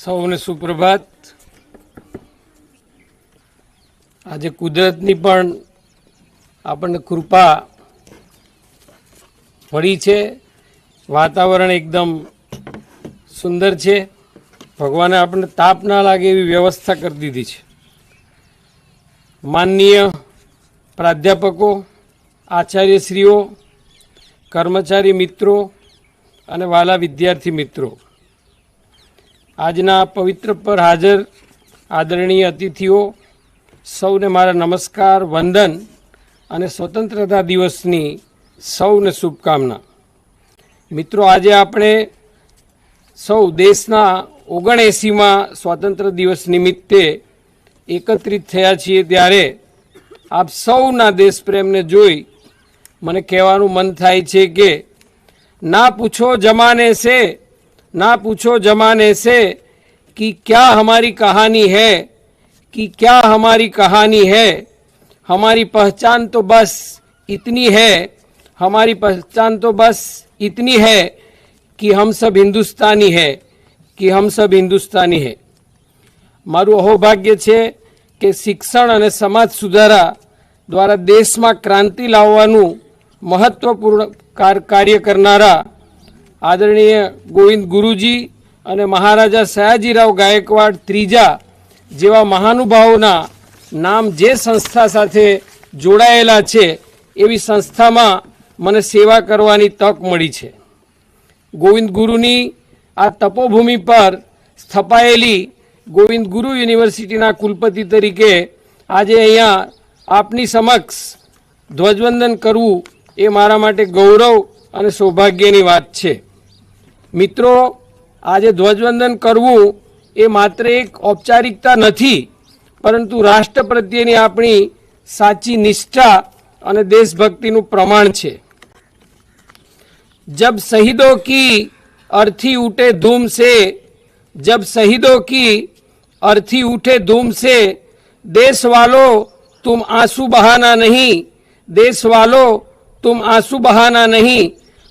સૌને સુપ્રભાત। આજે કુદરતની પણ આપણને કૃપા મળી છે। વાતાવરણ એકદમ સુંદર છે। ભગવાને આપણને તાપ ના લાગે એવી વ્યવસ્થા કરી દીધી છે। માનનીય પ્રાધ્યાપકો, આચાર્યશ્રીઓ, કર્મચારી મિત્રો અને વાલા વિદ્યાર્થી મિત્રો, આજના પવિત્ર પર હાજર આદરણીય અતિથિઓ, સૌને મારા નમસ્કાર, વંદન અને સ્વતંત્રતા દિવસની સૌને શુભકામના। મિત્રો, આજે આપણે સૌ દેશના 79માં સ્વાતંત્ર્ય દિવસ નિમિત્તે એકત્રિત થયા છીએ, ત્યારે આપ સૌના દેશપ્રેમને જોઈ મને કહેવાનું મન થાય છે કે ના પૂછો જમાને से, ना पूछो जमाने से कि क्या हमारी कहानी है, कि क्या हमारी कहानी है। हमारी पहचान तो बस इतनी है, हमारी पहचान तो बस इतनी है कि हम सब हिंदुस्तानी है, कि हम सब हिंदुस्तानी है। मारू अहोभाग्य छे कि शिक्षण और समाज सुधारा द्वारा देश में क्रांति लाववानुं महत्वपूर्ण कार्य करनारा आदरणीय गोविंद गुरुजी અને મહારાજા સયાજીરાવ ગાયકવાડ ત્રીજા જેવા મહાનુભાવોના નામ જે સંસ્થા સાથે જોડાયેલા છે એવી સંસ્થામાં મને સેવા કરવાની તક મળી છે। ગોવિંદ ગુરુની આ તપોભૂમિ પર સ્થપાયેલી ગોવિંદ ગુરુ યુનિવર્સિટીના કુલપતિ તરીકે આજે અહીંયા આપની સમક્ષ ધ્વજવંદન કરવું એ મારા માટે ગૌરવ અને સૌભાગ્યની વાત છે। મિત્રો, આજે ધ્વજવંદન કરવું એ માત્ર એક ઔપચારિકતા નથી, પરંતુ રાષ્ટ્ર પ્રત્યેની આપણી સાચી નિષ્ઠા અને દેશભક્તિનું પ્રમાણ છે। जब शहीदों की अर्थी उठे धूम से, जब शहीदों की अर्थी उठे धूम से, देश वालों तुम आंसू बहाना नहीं, देश वालों तुम आंसू बहाना नहीं,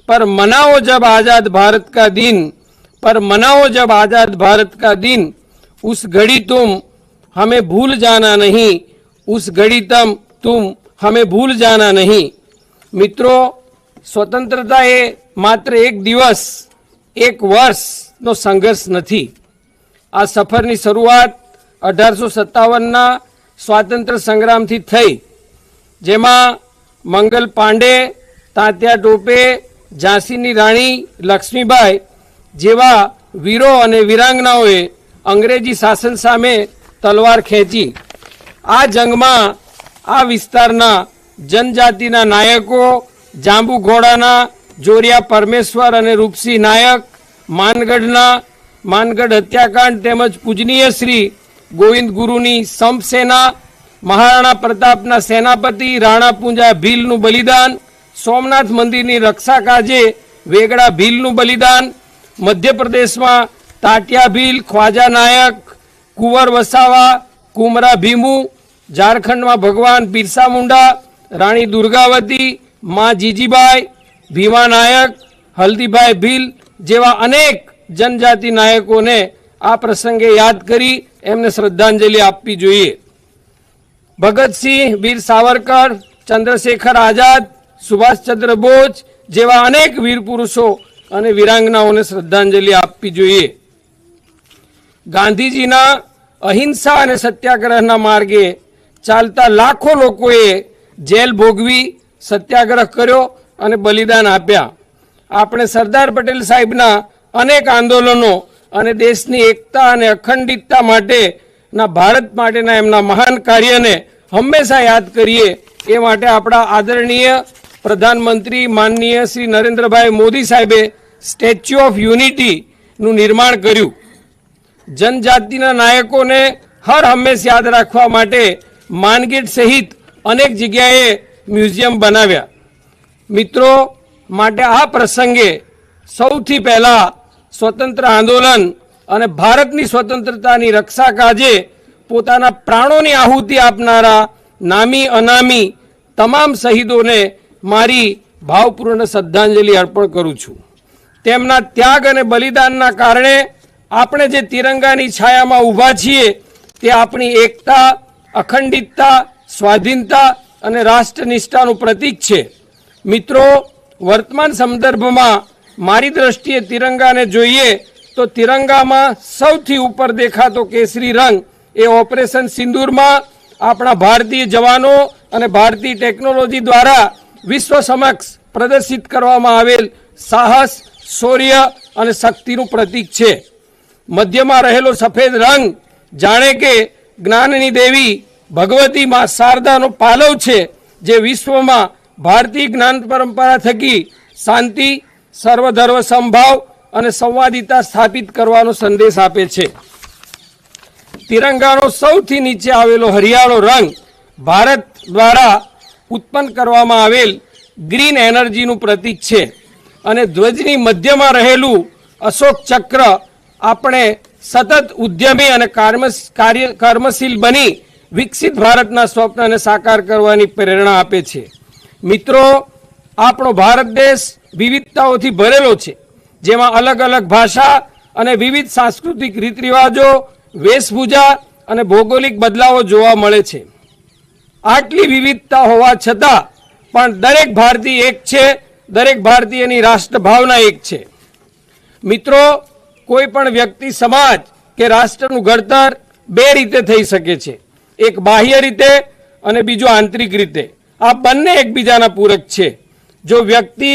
पर मनाओ जब आज़ाद भारत का दिन, पर मनाओ जब आज़ाद भारत का दिन, उस घड़ी तुम हमें भूल जाना नहीं, उस घड़ी तुम हमें भूल जाना नहीं। मित्रों, स्वतंत्रता ए मात्र एक दिवस, एक वर्षनो संघर्ष नहीं। आ सफरनी शरूआत 1857 स्वातंत्र्य संग्राम थी थई, जेमा मंगल पांडे, तात्या टोपे, झांसीनी राणी लक्ष्मीबाई जेवा वीरो अने वीरांगनाओए अंग्रेजी शासन सामे तलवार खेंची। आ जंगमां आ विस्तारना जनजातिना नायको जांबू घोड़ाना जोरिया परमेश्वर अने रूपसिंह नायक, मानगढ़ हत्याकांड तेमज पूजनीय श्री गोविंद गुरुनी संप सेना, महाराणा प्रतापना सेनापति राणा पूंजा भीलनु बलिदान, सोमनाथ मंदिरनी रक्षा काजे वेगड़ा भीलनु बलिदान, मध्य प्रदेश में ताटिया भील, ख्वाजा नायक, कुंवर वसावा, कुमरा भीमू, झारखंड में भगवान बिरसा मुंडा, रानी दुर्गावती, माँ जीजीबाई, भीमा नायक, हल्दीभाई भील जेवा अनेक जनजाति नायकों ने आ प्रसंगे याद करी एमने श्रद्धांजलि आपवी जोईए। भगत सिंह, वीर सावरकर, चंद्रशेखर आजाद, सुभाष चंद्र बोस जेवा अनेक वीर पुरुषों અને વીરાંગનાઓને શ્રદ્ધાંજલિ આપવી જોઈએ। ગાંધીજીના અહિંસા અને સત્યાગ્રહના માર્ગે ચાલતા લાખો લોકોએ જેલ ભોગવી સત્યાગ્રહ કર્યો અને બલિદાન આપ્યા। આપણે સરદાર પટેલ સાહેબના અનેક આંદોલનો અને દેશની એકતા અને અખંડિતતા માટેના ભારત માટેના એમના મહાન કાર્યને હંમેશા યાદ કરીએ। એ માટે આપણા આદરણીય પ્રધાનમંત્રી માનનીય શ્રી નરેન્દ્રભાઈ મોદી સાહેબે સ્ટેચ્યુ ऑफ यूनिटी નું નિર્માણ કર્યું। जनजातिना नायकोने हर हमेश याद राखवा माटे मानगेट सहित अनेक जग्याए म्यूजियम बनाव्या। मित्रों, माटे आ प्रसंगे सौथी पहला स्वतंत्र आंदोलन अने भारतनी स्वतंत्रतानी रक्षा काजे पोताना प्राणोनी आहुति आपनारा नामी अनामी तमाम शहीदोने मारी भावपूर्ण श्रद्धांजलि अर्पण करूं छूं। તેમના ત્યાગ અને બલિદાનના કારણે આપણે જે તિરંગાની છાયામાં ઊભા છીએ તે આપણી એકતા, અખંડિતતા, સ્વાધીનતા અને રાષ્ટ્રનિષ્ઠાનું પ્રતીક છે. મિત્રો, વર્તમાન સંદર્ભમાં મારી દ્રષ્ટિએ તિરંગાને જોઈએ તો તિરંગામાં સૌથી ઉપર દેખાતો કેસરી રંગ એ ઓપરેશન સિંદૂરમાં આપણા ભારતીય જવાનો અને ભારતીય ટેકનોલોજી દ્વારા વિશ્વ સમક્ષ પ્રદર્શિત કરવામાં આવેલ સાહસ, શૌર્ય અને શક્તિનું પ્રતીક છે. મધ્યમાં રહેલો સફેદ રંગ જાણે કે જ્ઞાનની દેવી ભગવતી માં શારદાનો પાલવ છે, જે વિશ્વમાં ભારતીય જ્ઞાન પરંપરા થકી શાંતિ, સર્વધર્મ સમભાવ અને સંવાદિતા સ્થાપિત કરવાનો સંદેશ આપે છે. તિરંગાનો સૌથી નીચે આવેલો હરિયાળો રંગ ભારત દ્વારા ઉત્પન્ન કરવામાં આવેલ ગ્રીન એનર્જીનું પ્રતીક છે અને ધ્વજની મધ્યમાં રહેલું અશોક ચક્ર આપણે સતત ઉદ્યમી અને કર્મશીલ બની વિકસિત ભારતના સ્વપ્નને સાકાર કરવાની પ્રેરણા આપે છે. મિત્રો, આપણો ભારત દેશ વિવિધતાઓથી ભરેલો છે, જેમાં અલગ અલગ ભાષા અને વિવિધ સાંસ્કૃતિક રીત રિવાજો, વેશભૂષા અને ભૌગોલિક બદલાવો જોવા મળે છે. આટલી વિવિધતા હોવા છતાં પણ દરેક ભારતીય એક છે, દરેક ભારતીયની રાષ્ટ્રભાવના એક છે. મિત્રો, કોઈ પણ વ્યક્તિ, સમાજ કે રાષ્ટ્રનું ઘડતર બે રીતે થઈ શકે છે, એક બાહ્ય રીતે અને બીજું આંતરિક રીતે. આ બંને એકબીજાના પૂરક છે. જો વ્યક્તિ,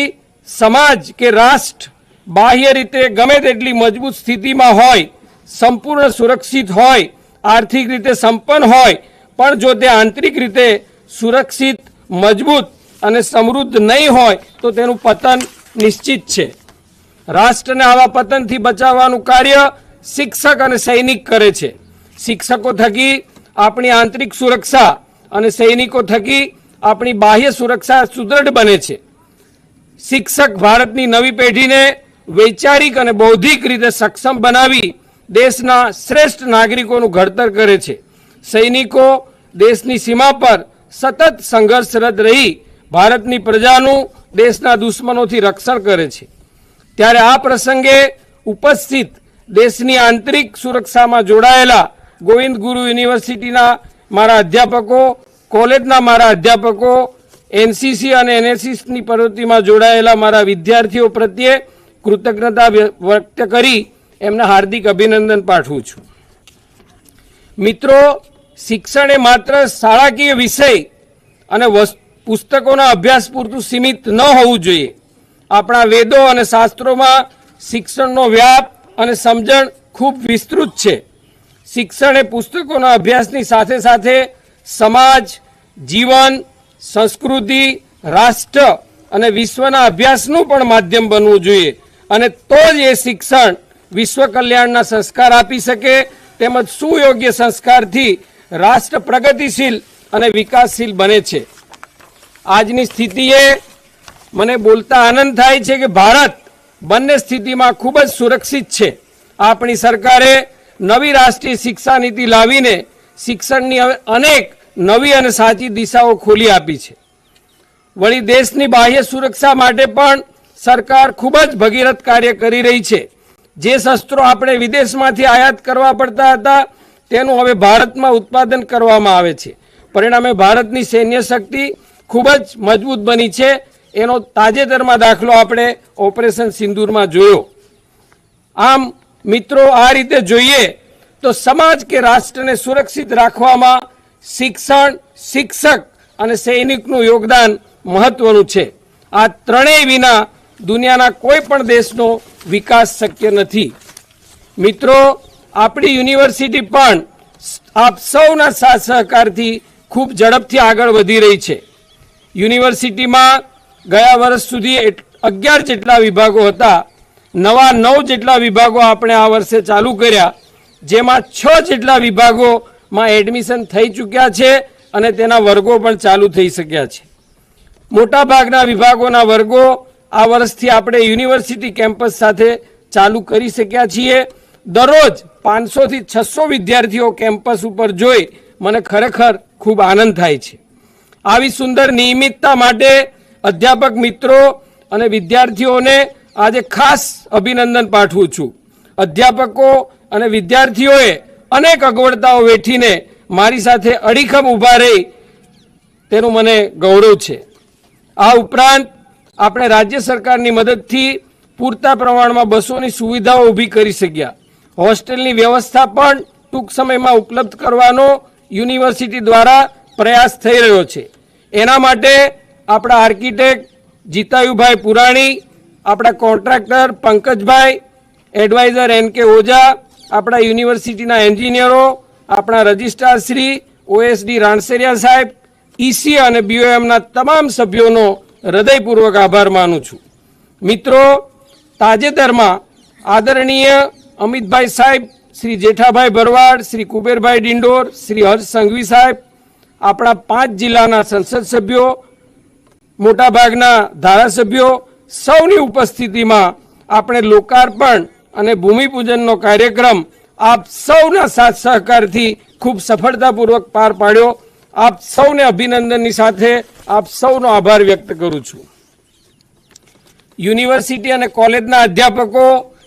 સમાજ કે રાષ્ટ્ર બાહ્ય રીતે ગમે તેટલી મજબૂત સ્થિતિમાં હોય, સંપૂર્ણ સુરક્ષિત હોય, આર્થિક રીતે સંપન્ન હોય, પણ જો તે આંતરિક રીતે સુરક્ષિત, મજબૂત અને સમૃદ્ધ નહીં હોય તો તેનું પતન નિશ્ચિત છે. રાષ્ટ્રને આવા પતનથી બચાવવાનું કાર્ય શિક્ષક અને સૈનિક કરે છે. શિક્ષકો થકી આપણી આંતરિક સુરક્ષા અને સૈનિકો થકી આપણી બાહ્ય સુરક્ષા સુદૃઢ બને છે. શિક્ષક ભારતની નવી પેઢીને વૈચારિક અને બૌદ્ધિક રીતે સક્ષમ બનાવી દેશના શ્રેષ્ઠ નાગરિકોનું ઘડતર કરે છે. સૈનિકો દેશની સીમા પર સતત સંઘર્ષરત રહી ભારતની પ્રજાનું દેશના દુશ્મનોથી રક્ષણ કરે છે. ત્યારે આ પ્રસંગે ઉપસ્થિત દેશની આંતરિક સુરક્ષામાં જોડાયેલા ગોવિંદ ગુરુ યુનિવર્સિટીના મારા અધ્યાપકો, કોલેજના મારા અધ્યાપકો, એનસીસી અને એનએસએસની પ્રવૃત્તિમાં જોડાયેલા મારા વિદ્યાર્થીઓ પ્રત્યે કૃતજ્ઞતા વ્યક્ત કરી એમને હાર્દિક અભિનંદન પાઠવું છું. મિત્રો, શિક્ષણ એ માત્ર શાળાકીય વિષય અને પુસ્તકોના અભ્યાસ પૂરતું સીમિત ન હોવું જોઈએ. આપણા વેદો અને શાસ્ત્રોમાં શિક્ષણનો વ્યાપ અને સમજણ ખૂબ વિસ્તૃત છે. શિક્ષણ એ પુસ્તકોના અભ્યાસની સાથે સાથે સમાજ, જીવન, સંસ્કૃતિ, રાષ્ટ્ર અને વિશ્વના અભ્યાસનું પણ માધ્યમ બનવું જોઈએ અને તો જ એ શિક્ષણ વિશ્વ કલ્યાણના સંસ્કાર આપી શકે, તેમજ સુયોગ્ય સંસ્કારથી રાષ્ટ્ર પ્રગતિશીલ અને વિકાસશીલ બને છે. આજની સ્થિતિએ મને બોલતા આનંદ થાય છે કે ભારત બંને સ્થિતિમાં ખૂબ જ સુરક્ષિત છે. આપણી સરકારે નવી રાષ્ટ્રીય શિક્ષા નીતિ લાવીને શિક્ષણની અનેક નવી અને સાચી દિશાઓ ખોલી આપી છે. વળી દેશની બાહ્ય સુરક્ષા માટે પણ સરકાર ખૂબ જ ભગીરથ કાર્ય કરી રહી છે. જે શસ્ત્રો આપણે વિદેશમાંથી આયાત કરવા પડતા હતા તેનું હવે ભારતમાં ઉત્પાદન કરવામાં આવે છે. પરિણામે ભારતની સૈન્ય શક્તિ ખૂબ જ મજબૂત બની છે. એનો તાજેતરમાં દાખલો આપણે ઓપરેશન સિંદૂરમાં જોયો. આમ મિત્રો, આ રીતે જોઈએ તો સમાજ કે રાષ્ટ્રને સુરક્ષિત રાખવામાં શિક્ષણ, શિક્ષક અને સૈનિકનું યોગદાન મહત્વનું છે. આ ત્રણેય વિના દુનિયાના કોઈ પણ દેશનો વિકાસ શક્ય નથી. મિત્રો, આપણી યુનિવર્સિટી પણ આપ સૌના સાથ સહકારથી ખૂબ ઝડપથી આગળ વધી રહી છે. યુનિવર્સિટીમાં ગયા વર્ષ સુધી 11 જેટલા વિભાગો હતા. નવા 9 જેટલા વિભાગો આપણે આ વર્ષે ચાલુ કર્યા, જેમાં 6 જેટલા વિભાગોમાં એડમિશન થઈ ચૂક્યા છે અને તેના વર્ગો પણ ચાલુ થઈ શક્યા છે. મોટાભાગના વિભાગોના વર્ગો આ વર્ષથી આપણે યુનિવર્સિટી કેમ્પસ સાથે ચાલુ કરી શક્યા છીએ. દરરોજ 500 થી 600 વિદ્યાર્થીઓ કેમ્પસ ઉપર જોઈ મને ખરેખર ખૂબ આનંદ થાય છે. આવી સુંદર નિયમિતતા માટે અધ્યાપક મિત્રો અને વિદ્યાર્થીઓને આજે ખાસ અભિનંદન પાઠવું છું. અધ્યાપકો અને વિદ્યાર્થીઓએ અનેક અગવડતાઓ વેઠીને મારી સાથે અડીખમ ઊભા રહી તેનું મને ગૌરવ છે. આ ઉપરાંત આપણે રાજ્ય સરકારની મદદથી પૂરતા પ્રમાણમાં બસોની સુવિધાઓ ઊભી કરી શક્યા. હોસ્ટેલની વ્યવસ્થા પણ ટૂંક સમયમાં ઉપલબ્ધ કરવાનો યુનિવર્સિટી દ્વારા પ્રયાસ થઈ રહ્યો છે. એના માટે આપણા આર્કિટેક્ટ જીતાયુભાઈ પુરાણી, આપણા contractor Pankajbhai, adviser NK Ojha, આપણા યુનિવર્સિટીના એન્જિનિયરો, આપણા રજિસ્ટ્રાર શ્રી OSD રાણસેરિયા સાહેબ, EC અને BOMના તમામ સભ્યોનો હૃદયપૂર્વક આભાર માનું છું. મિત્રો, તાજેતરમાં આદરણીય અમિતભાઈ સાહેબ, શ્રી જેઠાભાઈ ભરવાડ, શ્રી કુબેરભાઈ ડિંડોર, શ્રી હર્ષ સંઘવી સાહેબ, આપણા 5 જિલ્લાના સંસદ સભ્યો, મોટાભાગના ધારાસભ્યો સૌની ઉપસ્થિતિમાં આપણે લોકાર્પણ અને ભૂમિપૂજનનો કાર્યક્રમ આપ સૌના સાથ સહકારથી ખૂબ સફળતાપૂર્વક પાર પાડ્યો. આપ સૌને અભિનંદનની સાથે આપ સૌનો આભાર વ્યક્ત કરું છું. યુનિવર્સિટી અને કોલેજના અધ્યાપકો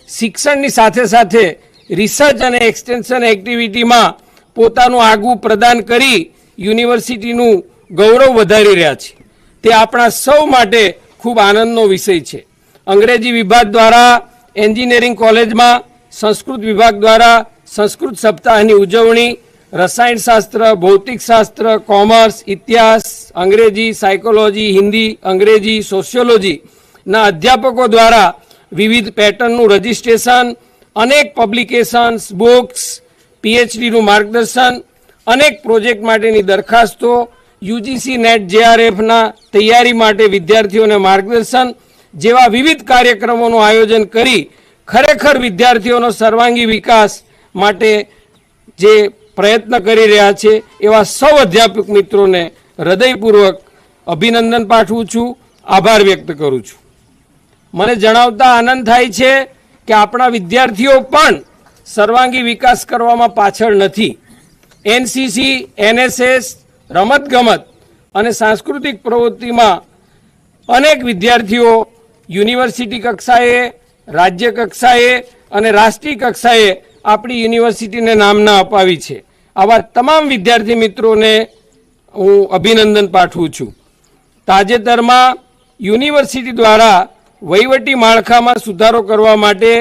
શિક્ષણની સાથે સાથે રિસર્ચ અને એક્સટેન્શન એક્ટિવિટીમાં પોતાનું આગવું પ્રદાન કરી યુનિવર્સિટીનું ગૌરવ વધારી રહ્યા છે. તે આપણા સૌ માટે ખૂબ આનંદનો વિષય છે. અંગ્રેજી વિભાગ દ્વારા એન્જિનિયરિંગ કોલેજમાં, સંસ્કૃત વિભાગ દ્વારા સંસ્કૃત સપ્તાહની ઉજવણી, રસાયણશાસ્ત્ર, ભૌતિકશાસ્ત્ર, કોમર્સ, ઇતિહાસ, અંગ્રેજી, સાયકોલોજી, હિન્દી, અંગ્રેજી, સોશિયોલોજીના અધ્યાપકો દ્વારા વિવિધ પેટર્નનું રજિસ્ટ્રેશન, અનેક પબ્લિકેશન્સ, બુક્સ, PhDનું માર્ગદર્શન, અનેક પ્રોજેક્ટ માટેની દરખાસ્તો, UGC નેટ JRFના તૈયારી માટે વિદ્યાર્થીઓને માર્ગદર્શન જેવા વિવિધ કાર્યક્રમોનું આયોજન કરી ખરેખર વિદ્યાર્થીઓનો સર્વાંગી વિકાસ માટે જે પ્રયત્ન કરી રહ્યા છે એવા સૌ અધ્યાપક મિત્રોને હૃદયપૂર્વક અભિનંદન પાઠવું છું, આભાર વ્યક્ત કરું છું. મને જણાવતા આનંદ થાય છે કે આપણા વિદ્યાર્થીઓ પણ સર્વાંગી વિકાસ કરવામાં પાછળ નથી. NCC, NSS, રમતગમત અને સાંસ્કૃતિક પ્રવૃત્તિમાં અનેક વિદ્યાર્થીઓ યુનિવર્સિટી કક્ષાએ, રાજ્ય કક્ષાએ અને રાષ્ટ્રીય કક્ષાએ આપણી યુનિવર્સિટીને નામના અપાવી છે. આવા તમામ વિદ્યાર્થી મિત્રોને હું અભિનંદન પાઠવું છું. તાજેતરમાં યુનિવર્સિટી દ્વારા વહીવટી માળખામાં સુધારો કરવા માટે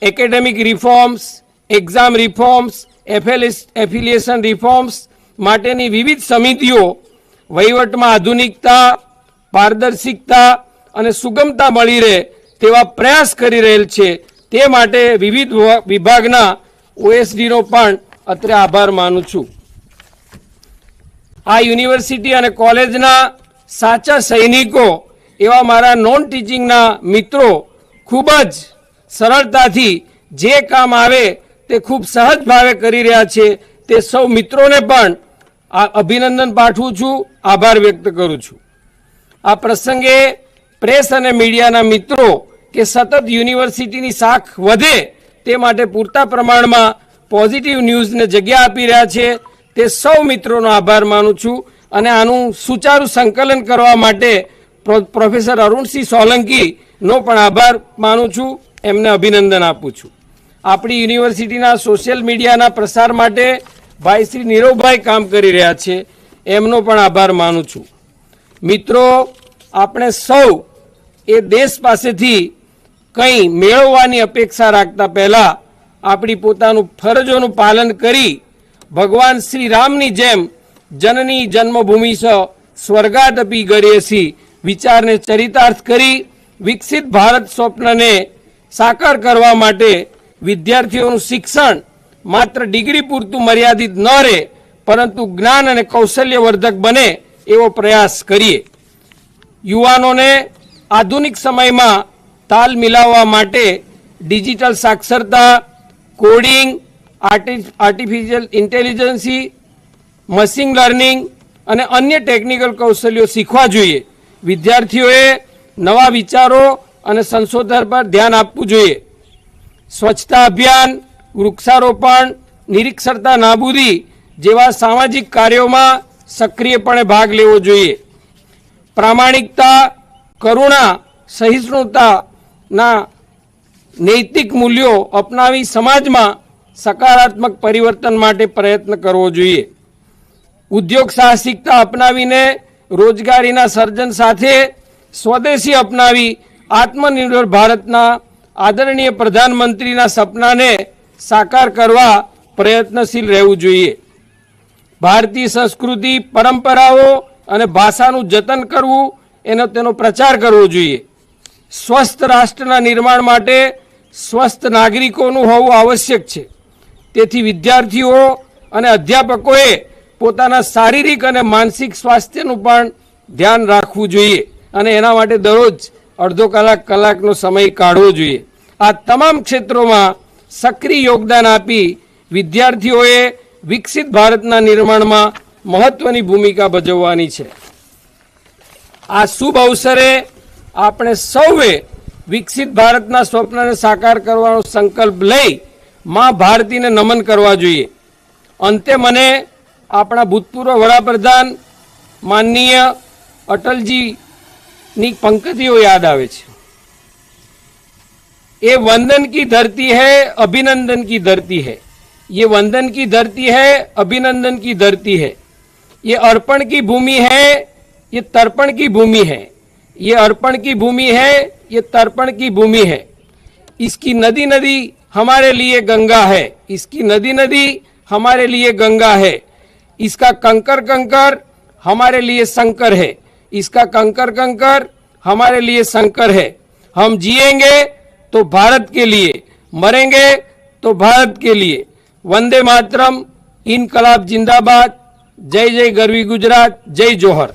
academic reforms, exam reforms, affiliation reforms માટેની વિવિધ સમિતિઓ વહીવટમાં આધુનિકતા, પારદર્શિકતા અને સુગમતા મળી રહે તેવા પ્રયાસ કરી રહેલ છે. તે માટે વિવિધ વિભાગના OSDનો પણ અત્રે આભાર માનું છું. આ યુનિવર્સિટી અને કોલેજના સાચા સૈનિકો એવા મારા નોન ટીચિંગના મિત્રો ખૂબ જ સરળતાથી જે કામ આવે તે ખૂબ સહજ ભાવે કરી રહ્યા છે. તે સૌ મિત્રોને પણ અભિનંદન પાઠવું છું, આભાર વ્યક્ત કરું છું. આ પ્રસંગે પ્રેસ અને મીડિયાના મિત્રો કે સતત યુનિવર્સિટીની શાખ વધે તે માટે પૂરતા પ્રમાણમાં પોઝિટિવ ન્યૂઝને જગ્યા આપી રહ્યા છે તે સૌ મિત્રોનો આભાર માનું છું અને આનું સુચારું સંકલન કરવા માટે પ્રોફેસર અરુણસિંહ સોલંકીનો પણ આભાર માનું છું, એમને અભિનંદન આપું છું. આપણી યુનિવર્સિટીના સોશિયલ મીડિયાના પ્રસાર માટે ભાઈ શ્રી નીરવભાઈ કામ કરી રહ્યા છે, એમનો પણ આભાર માનું છું. મિત્રો, આપણે સૌ એ દેશ પાસેથી કંઈ મેળવવાની અપેક્ષા રાખતા પહેલાં આપણી પોતાનું ફરજોનું પાલન કરી ભગવાન શ્રી રામની જેમ જનની જન્મભૂમિ સ સ્વર્ગાદપી ગરીયસી વિચારને ચરિતાર્થ કરી વિકસિત ભારત સ્વપ્નને સાકાર કરવા માટે વિદ્યાર્થીઓનું શિક્ષણ માત્ર ડિગ્રી પૂરતું મર્યાદિત ન રહે પરંતુ જ્ઞાન અને કૌશલ્યવર્ધક બને એવો પ્રયાસ કરીએ. યુવાનોને આધુનિક સમયમાં તાલ મિલાવવા માટે ડિજિટલ સાક્ષરતા, coding, artificial intelligence, machine learning અને અન્ય ટેકનિકલ કૌશલ્યો શીખવા જોઈએ. વિદ્યાર્થીઓએ નવા વિચારો અને સંશોધન પર ધ્યાન આપવું જોઈએ. સ્વચ્છતા અભિયાન, વૃક્ષારોપણ, નિરીક્ષરતા નાબૂદી જેવા સામાજિક કાર્યોમાં સક્રિયપણે ભાગ લેવો જોઈએ. પ્રામાણિકતા, કરુણા, સહિષ્ણુતાના નૈતિક મૂલ્યો અપનાવી સમાજમાં સકારાત્મક પરિવર્તન માટે પ્રયત્ન કરવો જોઈએ। ઉદ્યોગ સાહસિકતા અપનાવીને રોજગારીના સર્જન સાથે સ્વદેશી અપનાવી આત્મનિર્ભર ભારતના આદરણીય પ્રધાનમંત્રીના સપનાને સાકાર કરવા પ્રયત્નશીલ રહેવું જોઈએ। ભારતીય સંસ્કૃતિ, પરંપરાઓ અને ભાષાનું જતન કરવું, તેનો પ્રચાર કરવો જોઈએ। સ્વસ્થ રાષ્ટ્રના નિર્માણ માટે સ્વસ્થ નાગરિકોનું હોવું આવશ્યક છે। તેથી વિદ્યાર્થીઓ અને અધ્યાપકોએ પોતાના શારીરિક અને માનસિક સ્વાસ્થ્યનું પણ ધ્યાન રાખવું જોઈએ અને એના માટે દરરોજ અડધો કલાકનો સમય કાઢવો જોઈએ। આ તમામ ક્ષેત્રોમાં સક્રિય યોગદાન આપી વિદ્યાર્થીઓએ વિકસિત ભારતના નિર્માણમાં મહત્વની ભૂમિકા ભજવવાની છે। આ શુભ અવસરે આપણે સૌએ વિકસિત ભારતના સ્વપ્નને સાકાર કરવાનો સંકલ્પ લઈ માં ભારતીને નમન કરવા જોઈએ। અંતે મને આપણા ભૂતપૂર્વ વડાપ્રધાન માનનીય અટલજીની પંક્તિઓ યાદ આવે છે। ये वंदन की धरती है, अभिनंदन की धरती है। ये वंदन की धरती है, अभिनंदन की धरती है। ये अर्पण की भूमि है, ये तर्पण की भूमि है। ये अर्पण की भूमि है, ये तर्पण की भूमि है। इसकी नदी नदी हमारे लिए गंगा है। इसकी नदी नदी हमारे लिए गंगा है। इसका कंकर कंकर हमारे लिए शंकर है। इसका कंकर कंकर हमारे लिए शंकर है। हम जिएंगे तो भारत के लिए, मरेंगे तो भारत के लिए। वंदे मातरम, इनकलाब जिंदाबाद। जय जय गरवी गुजरात, जय जोहर।